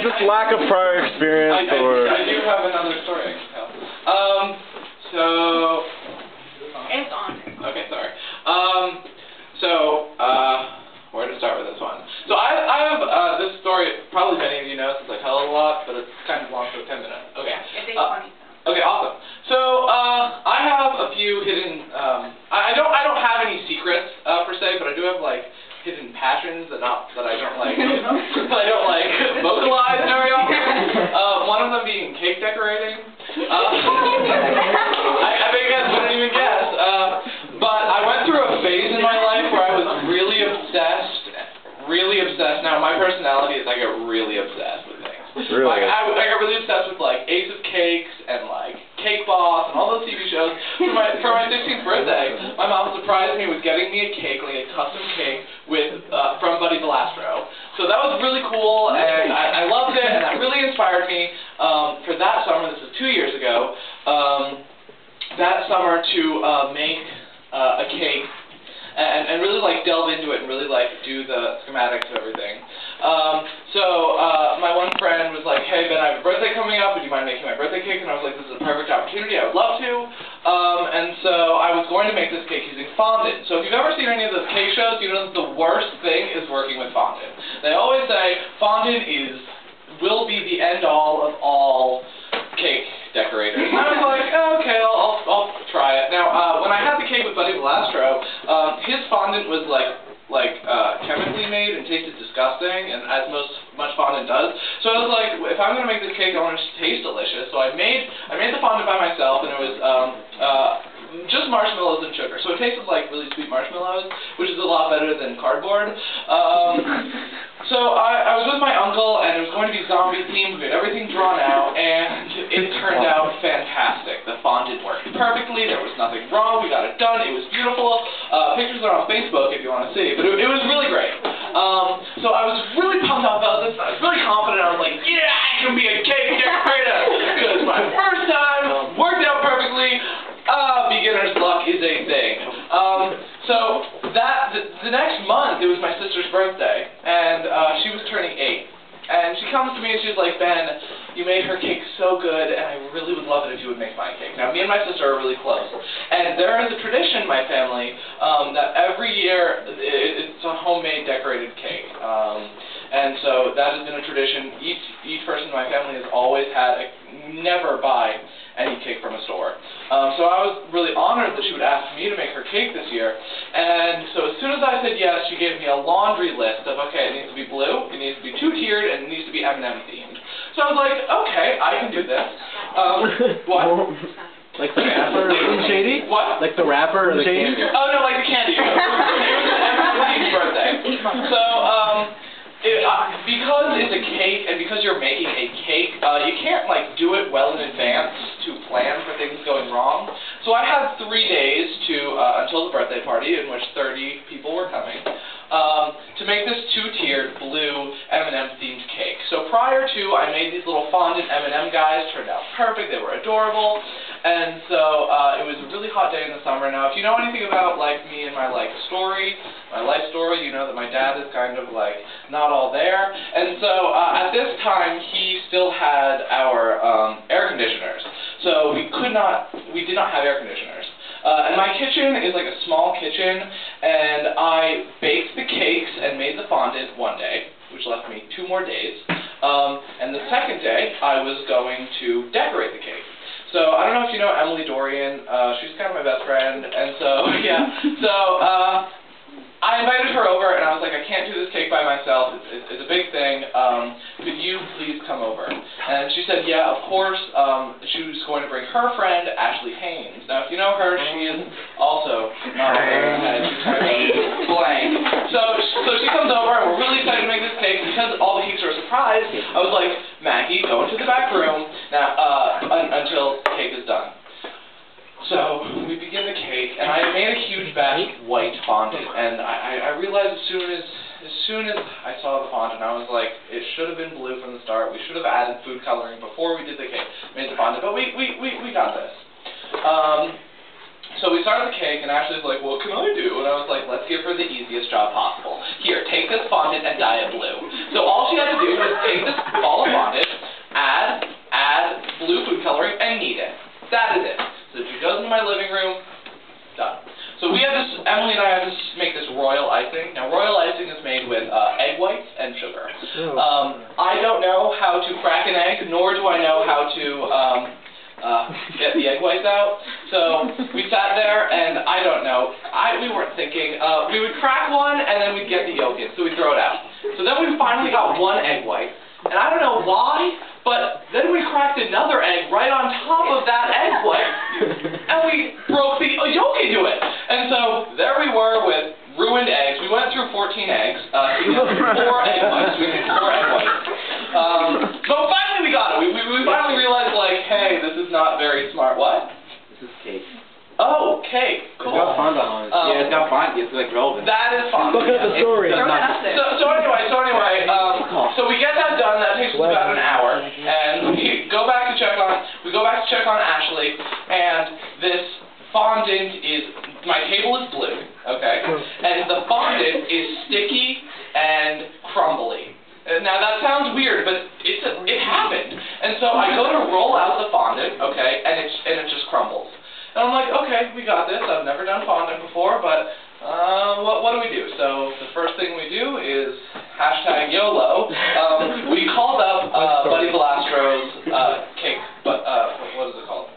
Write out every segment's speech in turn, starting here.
this lack of prior experience, or? I do have another story I can tell. It's on. Okay, sorry. Where to start with this one? So I have this story. Probably many of you know since I tell it a lot, but it's kind of long, so 10 minutes. Okay. It's funny. Okay, awesome. So I have a few hidden. I don't have any secrets per se, but I do have like hidden passions that I don't like vocalize very often. One of them being cake decorating. I bet you guys wouldn't even guess. But I went through a phase in my life where I was really obsessed. Now my personality is I get really obsessed with things. Really? Like I got really obsessed with like Ace of Cakes and like Cake Boss and all those TV shows. For my 16th birthday, my mom surprised me with getting me a cake, like a custom cake with from Buddy Belastro. So that was really cool, and I loved it, and that really inspired me for that summer. This was 2 years ago. That summer to make a cake. And really like delve into it and really like do the schematics of everything. My one friend was like, "Hey Ben, I have a birthday coming up. Would you mind making my birthday cake?" And I was like, "This is a perfect opportunity. I would love to." And so I was going to make this cake using fondant. So if you've ever seen any of those cake shows, you know that the worst thing is working with fondant. They always say fondant will be the end all of all cake decorators. And I was like, oh, okay, I'll try it. Now, when I had the cake with Buddy Belastro, his fondant was chemically made and tasted disgusting, and as much fondant does. So I was like, if I'm gonna make this cake, I want it to taste delicious. So I made the fondant by myself, and it was just marshmallows and sugar. So it tasted like really sweet marshmallows, which is a lot better than cardboard. So I was with my uncle, and it was going to be zombie themed. We had everything drawn out, and it turned out fantastic. The fondant worked perfectly. There was nothing wrong. We got it done. It was beautiful. Pictures are on Facebook if you want to see, but it was really great. So I was really pumped up about this. I was really confident. I was like, yeah, I can be a cake decorator. Because my first time worked out perfectly. Beginner's luck is a thing. So the next month, it was my sister's birthday, and she was turning 8. And she comes to me and she's like, Ben, you made her cake so good, and I really would love it if you would make my cake. Now, me and my sister are really close. And there is a tradition in my family that every year it's a homemade decorated cake. And so that has been a tradition. Each person in my family has always had never buy any cake from a store. So I was really honored that she would ask me to make her cake this year. And so as soon as I said yes, she gave me a laundry list of, okay, it needs to be blue, it needs to be 2-tiered, and it needs to be M&M themed. So I was like, okay, I can do this. What? Like the rapper or Shady? What? Like the rapper or the candy? Oh no, like the candy. It was an M&M birthday. So, because it's a cake, and because you're making a cake, you can't like do it well in advance to plan for things going wrong. So I had 3 days until the birthday party, in which 30 people were coming, to make this 2-tiered blue M&M themed cake. So prior to, I made these little fondant M&M guys. Turned out perfect. They were adorable. And so it was a really hot day in the summer. Now, if you know anything about like me and my life story, you know that my dad is kind of like not all there. And so at this time, he still had our air conditioners. So we did not have air conditioners. And my kitchen is like a small kitchen, and I baked the cakes and made the fondant one day, which left me 2 more days. And the second day, I was going to decorate the cake. So I don't know if you know Emily Dorian. She's kind of my best friend, and so yeah. So I invited her over, and I was like, I can't do this cake by myself. It's a big thing. Could you please come over? And she said, yeah, of course. She was going to bring her friend, Ashley Haynes. Now, if you know her, she is also not she's kind of blank. So she comes over, and we're really excited to make this cake. Because all the cakes are a surprise, I was like, Maggie, go into the back room now until the cake is done. So we begin the cake, and I made a huge batch of white fondant, and I realized as soon as I saw the fondant, I was like, it should have been blue from the start. We should have added food coloring before we did the cake, made the fondant, but we got this. So we started the cake, and Ashley was like, what can I do? And I was like, let's give her the easiest job possible. Here, take this fondant and dye it blue. So all she had to do was take this ball of fondant, add blue food coloring, and knead it. That is it. So she goes into my living room, done. So Emily and I had to make this royal icing. Now royal icing is made with egg whites and sugar. I don't know how to crack an egg, nor do I know how to get the egg whites out. So we sat there, and I don't know. We weren't thinking. We would crack one, and then we'd get the yolk in, so we'd throw it out. So then we finally got one egg white, and I don't know why, but then we cracked another egg right on top of that egg white, and we broke the yolk into it. And so there we were with ruined eggs. We went through 14 eggs. We had 4 egg whites. We had 4 egg whites. So finally we got it. We finally realized, like, hey, this is not very smart. What? This is cake. Oh, cake. Cool. It's got fondant on it. Yeah, it's got fondant. It's like relevant. That is fondant. Look at the story. So anyway, so we get that done. That takes us about an hour, and we go back to check on Ashley, and this fondant is, my table is blue, okay, and the fondant is sticky and crumbly. Now that sounds weird, but it happened. And so I go to roll out the fondant, okay, and it just crumbles. And I'm like, okay, we got this. I've never done fondant before, but what do we do? So the first thing we do is hashtag YOLO. We called up Buddy Velastro's cake, but what is it called?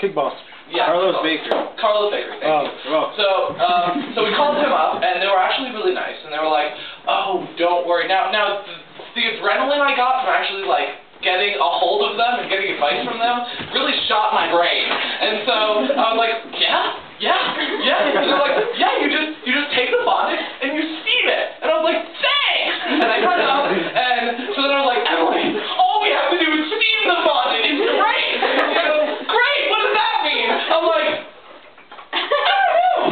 Cake Boss. Yeah, Carlos Bakery. Carlos Bakery, thank you. So we called him up, and they were actually really nice, and they were like, oh, don't worry. Now the adrenaline I got from actually, like, getting a hold of them and getting advice from them really shot my brain. And so I was like, yeah. And they're like, yeah, you just take the fondant and you steam it. And I was like, thanks! And I got up, and so then I was like, Emily, all we have to do is steam the fondant. It's great! And she goes, great, what does that mean? I'm like, I don't know.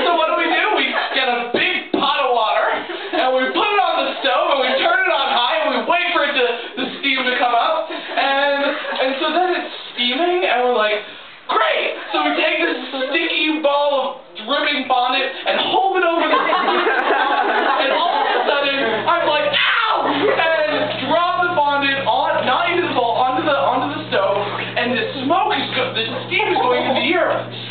So what do? We get a big pot of water, and we put it on the stove, and we turn it on high, and we wait for it the steam to come up, and so then it's steaming, and we're like, great! So we take this sticky ball of dripping fondant and hold it over the and all of a sudden, I'm like, ow! And drop the fondant not into the bowl, onto the stove, and the steam is going into the air,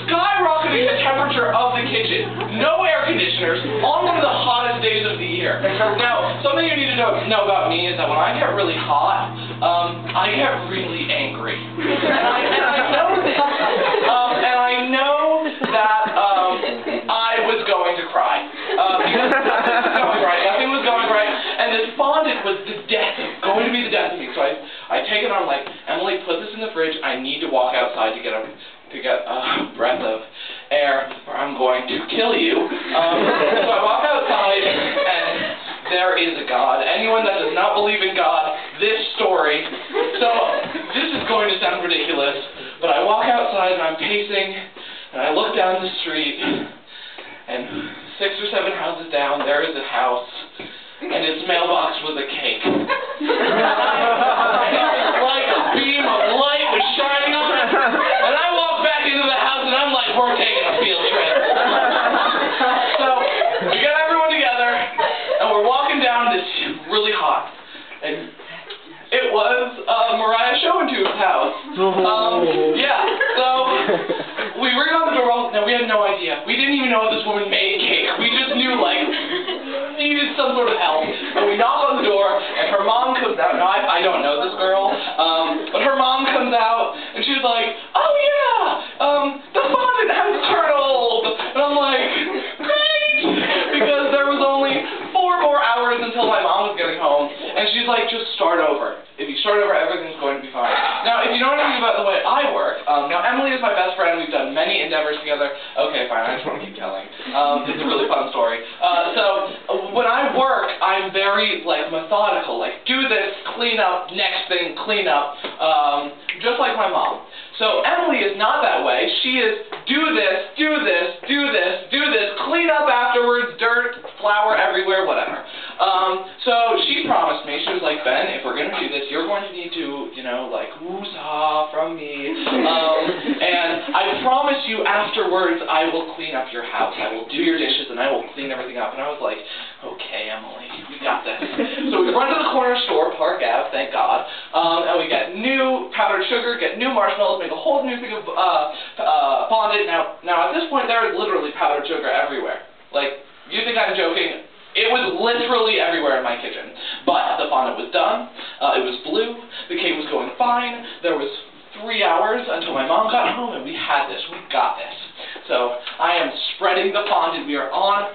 skyrocketing the temperature of the kitchen. No air conditioners, on one of the hottest days of the year. Now, something you need to know about me is that when I get really hot, I get really angry. And I know this. And I know that I was going to cry. Because nothing was going right. And this fondant was going to be the death of me. So I take it on, like, Emily, put this in the fridge. I need to walk outside to get a breath of air, or I'm going to kill you. So I walk outside, and there is a God. Anyone that does not believe in God, this story. So this is going to sound ridiculous, but I walk outside, and I'm pacing, and I look down the street, and 6 or 7 houses down, there is a house, and its mailbox was a cake. Like a beam of light was shining on it, and I walked back into the house, and I'm like, we're taking a field trip. So we got everyone together, and we're walking down this really hot, and it was Mariah Showentube's house. Yeah, so we ring on the doorbell. Now, we had no idea. We didn't even know this woman made cake. We just knew, like, needed some sort of help. And we knock on the door, and her mom comes out. Now, I don't know this girl, but her mom comes out, and she's like, oh, yeah, the fondant has curdled. And I'm like, great, because there was only 4 more hours until my mom was getting home. And she's like, just start over. If you start over, everything's going to be fine. Now, if you know anything about the way I work, now Emily is my best friend. We've done many endeavors together. Okay, fine, I just want to keep telling. It's a really fun story. So when I work, I'm very, like, methodical. Like, do this, clean up, next thing, clean up, just like my mom. So Emily is not that way. She is do this, clean up afterwards, dirt, flour everywhere, whatever. So she promised me, she was like, Ben, if we're going to do this, you're going to need to, you know, like, woosah from me. And I promise you afterwards I will clean up your house. I will do your dishes and I will clean everything up. And I was like, okay, Emily, we got this. So we run to the corner store, Park Ave, thank God, and we get new powdered sugar, get new marshmallows, make a whole new thing of fondant. Now at this point, there is literally powdered sugar everywhere. Like, you think I'm joking? It was literally everywhere in my kitchen. But the fondant was done, it was blue, the cake was going fine, there was 3 hours until my mom got home, and we had this, we got this. So I am spreading the fondant, we are on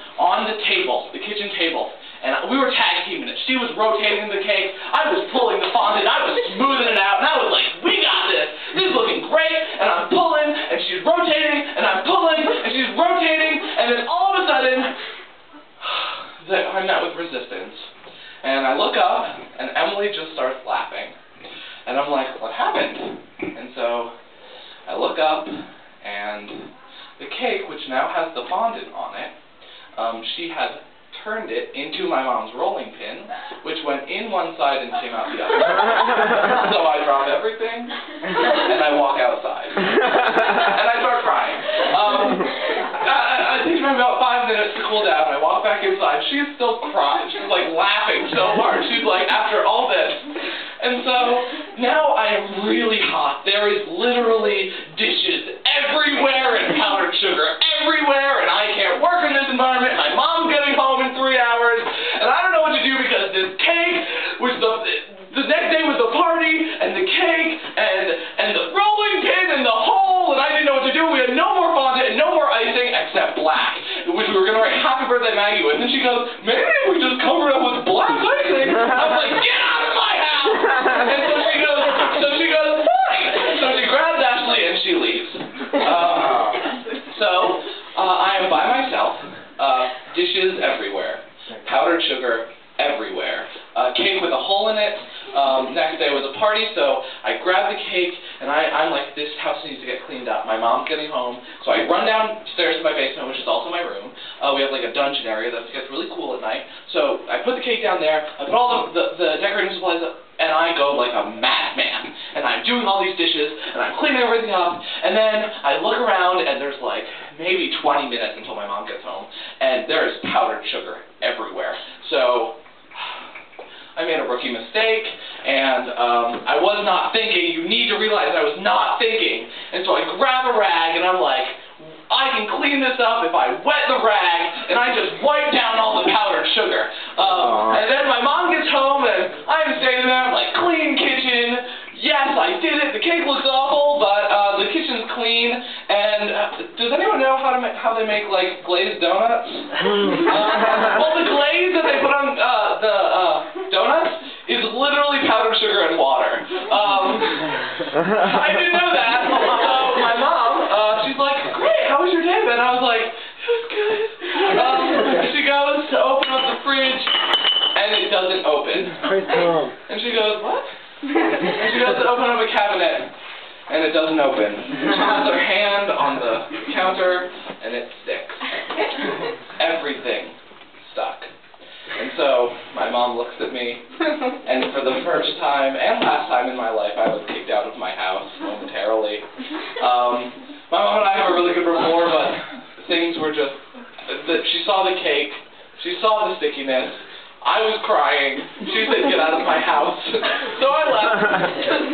the table, the kitchen table, and we were tag teaming it. She was rotating the cake, I was pulling the fondant, I was smoothing it out, and I was like, we got this, this is looking great, and I'm pulling, and she's rotating, and I'm pulling, and she's rotating, and then all of a sudden, I met with resistance. And I look up, and Emily just starts laughing. And I'm like, what happened? And so I look up, and the cake, which now has the fondant on it, she had turned it into my mom's rolling pin, which went in one side and came out the other. So I drop everything, and I walk outside. And I start crying. I think for about 5 minutes to cool down. I walk back inside. She's still crying. She's like laughing so hard. She's like, after all this. And so now I am really hot. There is literally dishes everywhere and powdered sugar everywhere, and I can't work in this environment. My mom's getting home in 3 hours, and I don't know what to do because this cake was the next day was the party and the cake and the rolling pin and the hole, and I didn't know what to do. We had no more fondant and no more icing except black, which we were gonna write "Happy Birthday Maggie" with. And she goes, maybe we just cover it with black icing. I was like, get out of my house! And so she goes, fine. So she grabs Ashley and she leaves. I am by myself. Dishes everywhere. Powdered sugar everywhere. Cake with a hole in it. Next day was a party, so I grab the cake, and I'm like, this house needs to get cleaned up. My mom's getting home, so I run downstairs to my basement, which is also my room. We have like a dungeon area that gets really cool at night. So I put the cake down there, I put all the decorating supplies up, and I go like a madman. And I'm doing all these dishes, and I'm cleaning everything up, and then I look around, and there's like maybe 20 minutes until my mom gets home, and there is powdered sugar everywhere. So I made a rookie mistake, and I was not thinking. You need to realize I was not thinking. And so I grab a rag, and I'm like, I can clean this up if I wet the rag, and I just wipe down all the powdered sugar. And then my mom gets home, and I'm standing there, I'm like, clean kitchen. Yes, I did it. The cake looks awful, but the kitchen's clean. And does anyone know how they make like glazed donuts? Well, the glaze that they put on the donuts is literally powdered sugar and water. I didn't know that. So my mom, she's like, great, how was your day, Ben? I was like, it was good. She goes to open up the fridge, and it doesn't open. And she goes, what? And she goes to open up a cabinet, and it doesn't open. She puts her hand on the counter, and it sticks. Everything stuck. And so my mom looks at me, and for the first time and last time in my life, I was kicked out of my house momentarily. My mom and I have a really good rapport, but things were just, she saw the cake, she saw the stickiness, I was crying, she said get out of my house, so I left.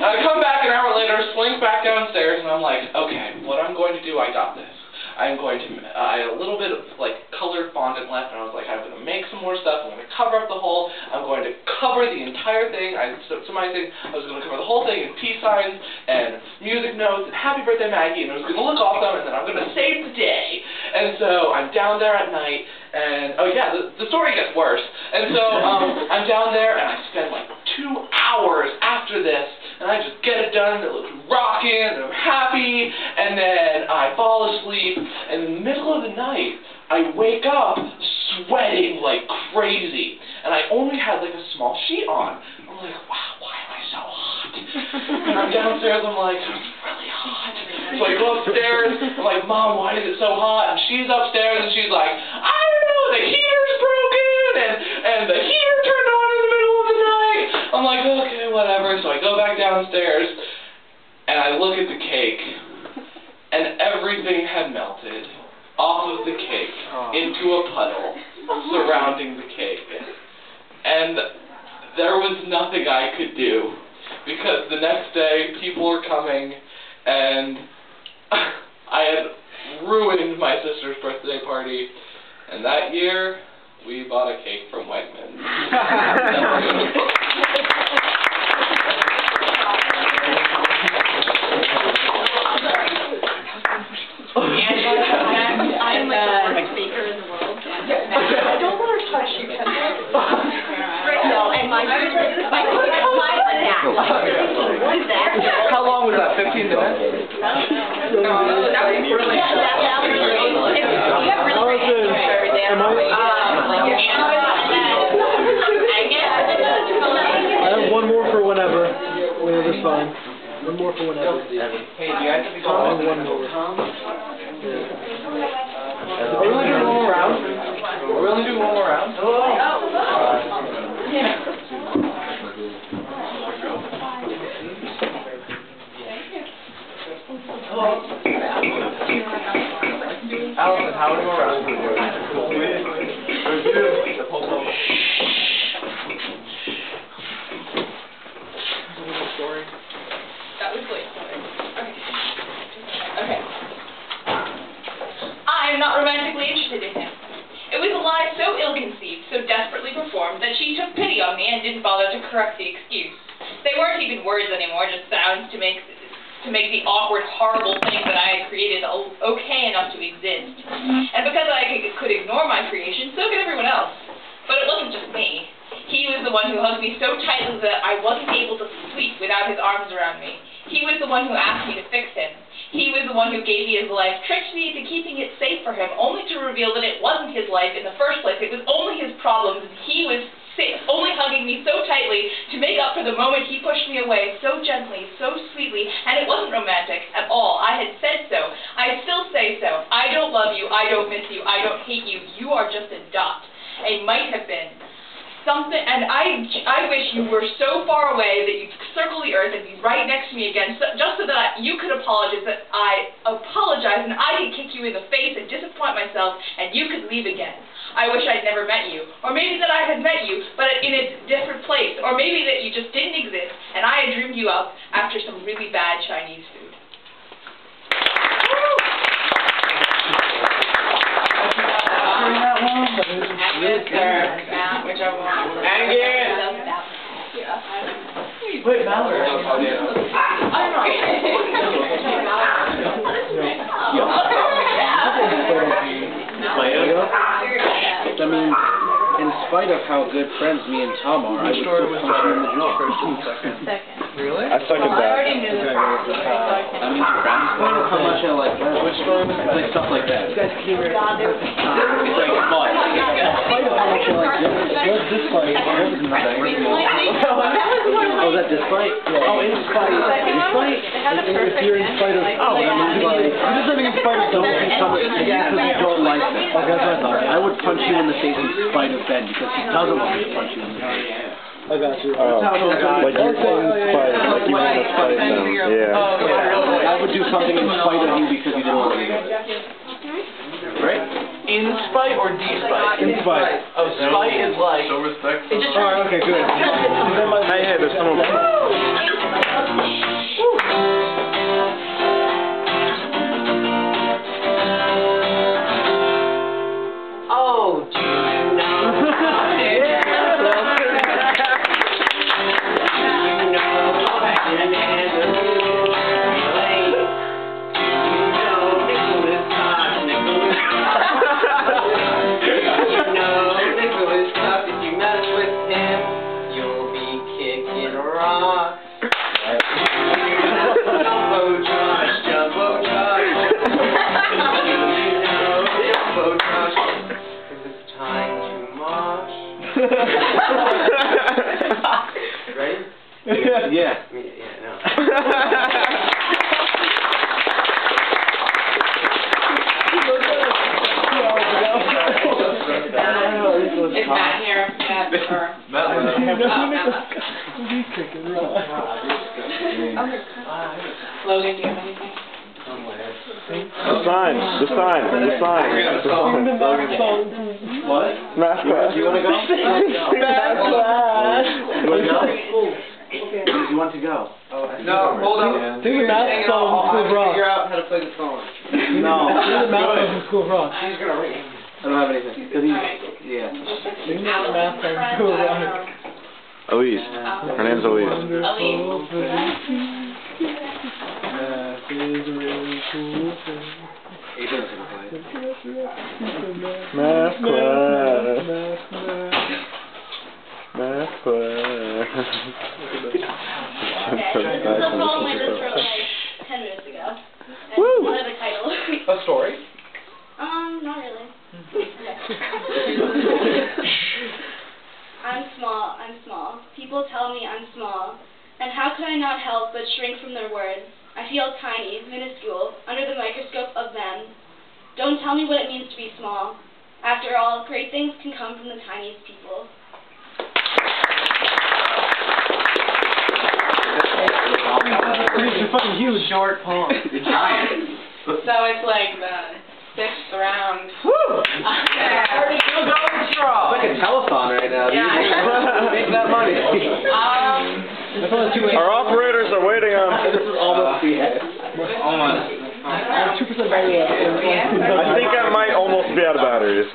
I come back an hour later, slink back downstairs, and I'm like, okay, what I'm going to do, I got this. I had a little bit of like colored fondant left, and I was like, I'm going to make some more stuff, I'm going to cover up the hole, I'm going to cover the entire thing. Somebody said I was going to cover the whole thing in peace signs, and music notes, and Happy Birthday Maggie, and it was going to look awesome, and then I'm going to save the day. And so I'm down there at night, and oh yeah, the story gets worse. And so I'm down there, and I spend like 2 hours after this, and I just get it done, and it looks rockin', and I'm happy, and then I fall asleep, and in the middle of the night, I wake up sweating like crazy, and I only had like a small sheet on. I'm like, wow, why am I so hot? And I'm downstairs, I'm like, it's really hot. So I go upstairs, I'm like, Mom, why is it so hot? And she's upstairs, and she's like, I don't know, the heater's broken, and the heater turned on in the middle of the night. I'm like, okay, whatever. So I go back downstairs, and I look at the cake, and everything had melted off of the cake into a puddle. surrounding the cake. And there was nothing I could do, because the next day people were coming, and I had ruined my sister's birthday party, and that year, we bought a cake from Wegmans. I'm the best baker in the world. I don't let her touch you. No, and my How long was that? 15 minutes? I have one more for whenever. Whenever's fine. One more for whenever. Hey, do you guys have to go One more. Are we only doing one more round? Are we only doing one more round? Allison, how many more rounds are we doing? That was good. Okay. I'm not romantically interested in him. It was a lie so ill-conceived, so desperately performed, that she took pity on me and didn't bother to correct the excuse. They weren't even words anymore, just sounds to make the awkward, horrible thing that I had created okay enough to exist. And because I could ignore my creation, so could everyone else. But it wasn't just me. He was the one who hugged me so tightly that I wasn't able to sleep without his arms around me. He was the one who asked me to fix him. He was the one who gave me his life, tricked me into keeping it safe for him, only to reveal that it wasn't his life in the first place. It was only his problems, and he was only hugging me so tightly to make up for the moment he pushed me away so gently, so sweetly, and it wasn't romantic at all. I had said so. I still say so. I don't love you. I don't miss you. I don't hate you. You are just a dot. A might have been. Something, and I wish you were so far away that you'd circle the earth and be right next to me again, just so that you could apologize, and I could kick you in the face and disappoint myself, and you could leave again. I wish I'd never met you, or maybe that I had met you, but in a different place, or maybe that you just didn't exist, and I had dreamed you up after some really bad Chinese food. Wait, Mallory. I mean, in spite of how good friends me and Tom are, I would still punch you in the jaw. Second. Really? I second I that. already knew this. That means you're friends. How much I like that. Which story was Like stuff like that. You guys came here. God, there was It's like fun. In spite of how much I like this. What's this fight? Oh, that this fight? Oh, in spite. In spite? If you're in spite of... Oh, that means like... You're just living in spite of don't see something because you don't like it. Okay, that's what I thought. I would punch you in the face in spite of Ben because he doesn't want me to punch you in the face. I got you. Like you're saying in spite, like you want to spite them. Yeah. I would do something in spite of you because you didn't want me to. Right? In spite or despite? In spite. Oh, spite is like... So respectful. Alright, okay, good. Hey, there's someone. Oh, do you know? Ready? Yeah. Yeah, no. Is Matt here? Logan, do you have anything? The sign. What? Math class. Do you want to go? Math class. You want to go? Do you want to go? No, hold on. Do the math song from School of Rock. Figure out how to play the song. No. Do the math song from School of Rock. He's gonna ring. I don't have anything. Cause he's, yeah. Sing the math song from School of Rock. Elise. Her name's Elise. Math is a really cool thing. Adrian's gonna play. Math class. Math. Math class. Okay, this is a poem I just wrote like 10 minutes ago. And Woo! one of the title. A story? Not really. I'm small. People tell me I'm small. And how could I not help but shrink from their words? I feel tiny, minuscule, under the microscope of them. Don't tell me what it means to be small. After all, great things can come from the tiniest people. You're fucking huge. Short poem. You're giant. So it's like the 6th round. Woo! It's like a telethon right now. Yeah. Make that money. Our operators are waiting on. This is almost the end. Almost. 2% battery left. I think I might almost be out of batteries.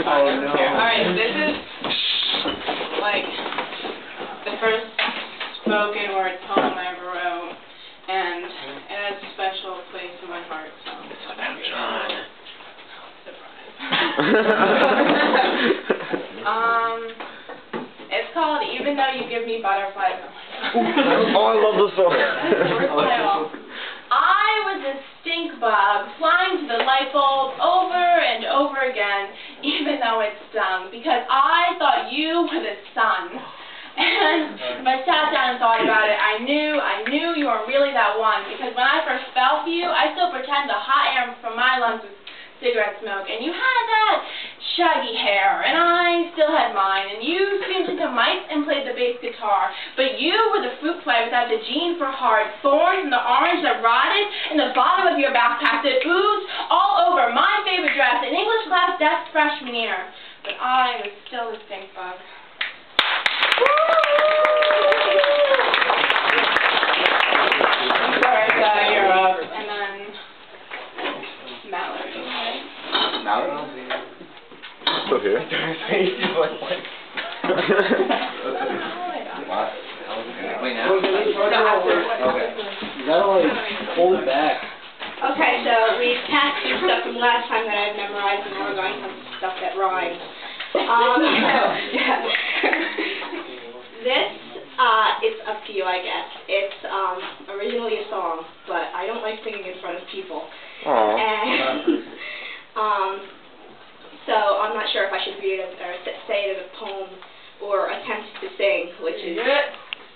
Oh no. Alright, this is like the first spoken word poem I ever wrote, and it has a special place in my heart, so it's called Even Though You Give Me Butterflies. Oh, I love this song. I was a stink bug flying to the light bulb over and over again, even though it stung, because I thought you were the sun. And if I sat down and thought about it, I knew you weren't really that one, because when I first fell for you, I still pretend the hot air from my lungs was cigarette smoke, and you had that shaggy hair, and I still had mine, and you tuned into mice and played the bass guitar, but you were the fruit fly without the gene for heart, thorns and the orange that rotted in the bottom of your backpack that oozed all over my favorite dress in English class desk freshman year, but I was still a stink bug. Alright, you're up, and then Mallory, right? Mallory? Still here. Wait, now? Okay. You gotta like hold it back. Okay, so we passed through stuff from last time that I've memorized, and now we're going to some stuff that rhymes. This, it's up to you, I guess. It's originally a song, but I don't like singing in front of people. Aww. And so I'm not sure if I should read it or say it as a poem or attempt to sing, which is...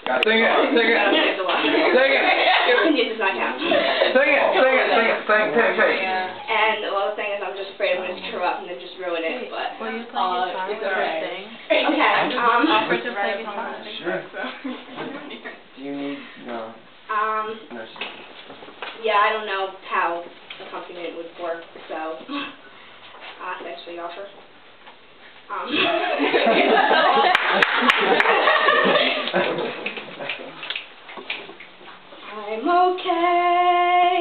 Sing it, sing it. Sing it. This does not count. Sing it. And well, the thing is, I'm just afraid I'm going to screw up and then just ruin it. But Will you play guitar with her thing? okay. Offer to play guitar. Sure. Do you need no? No. Yeah, I don't know how accompaniment would work, so thanks for the offer. I'm okay,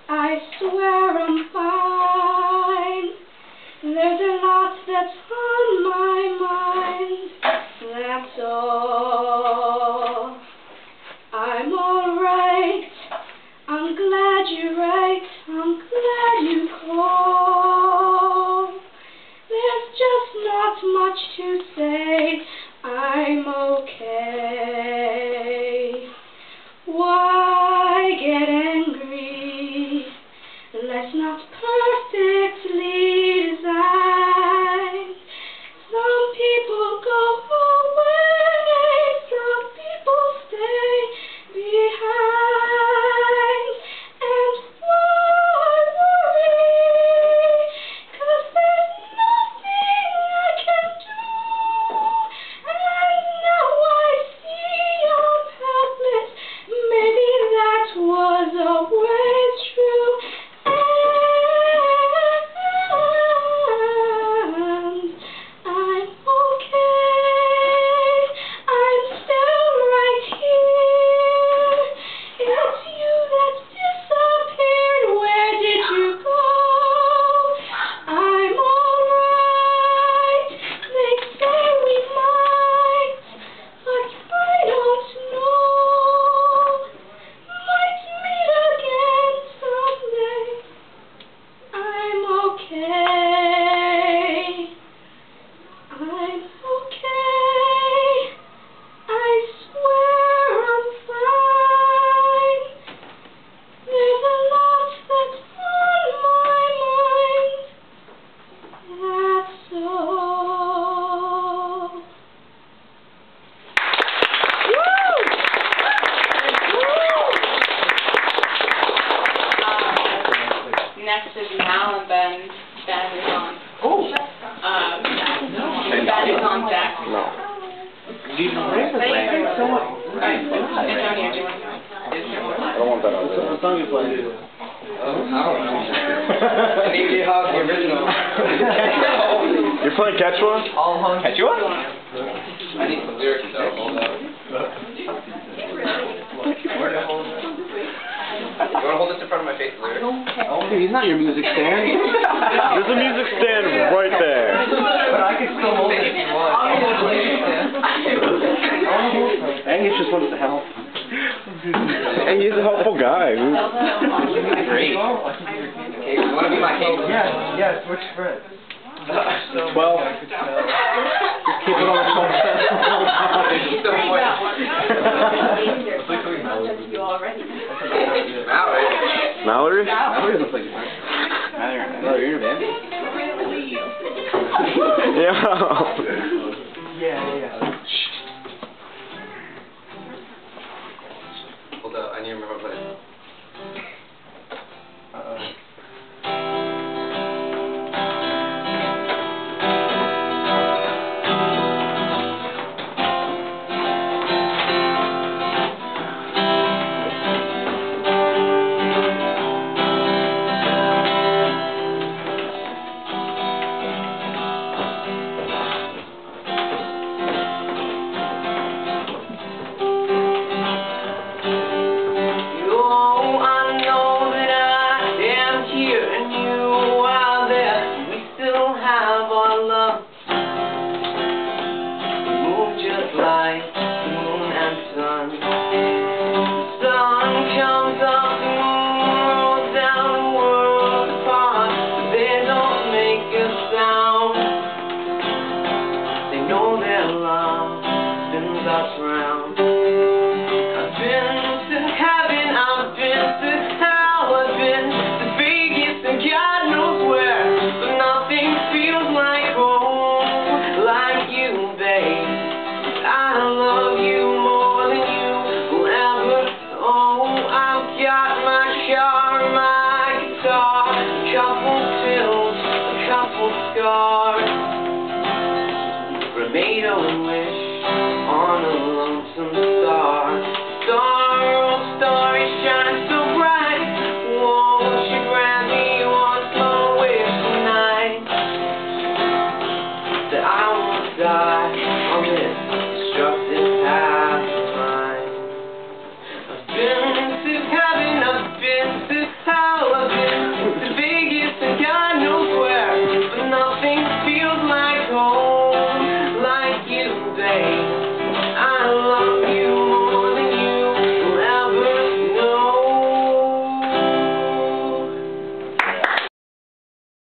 I swear I'm fine. There's a lot that's on my mind, that's all. I'm alright, I'm glad you're right, I'm glad you called. There's just not much to say, I'm okay. Why get song you play? I don't know. Maybe Hog, the original. You're playing Quechua? Quechua? I need some lyrics though, hold up. You wanna hold this in front of my face, lyrics? Hey, he's not your music stand. There's a music stand right there. But I can still hold it if you want. I'll hold the music stand. Angus just wants to help. Hey, he's a helpful guy. Great. Okay, you wanna be my cake? Yes, which friend? 12. Just keep it on the phone. Mallory? Mallory looks like a friend. Mallory, you're in a band? Yeah. Yeah. Hold up, I need to remember what it is. Made a wish on a lonesome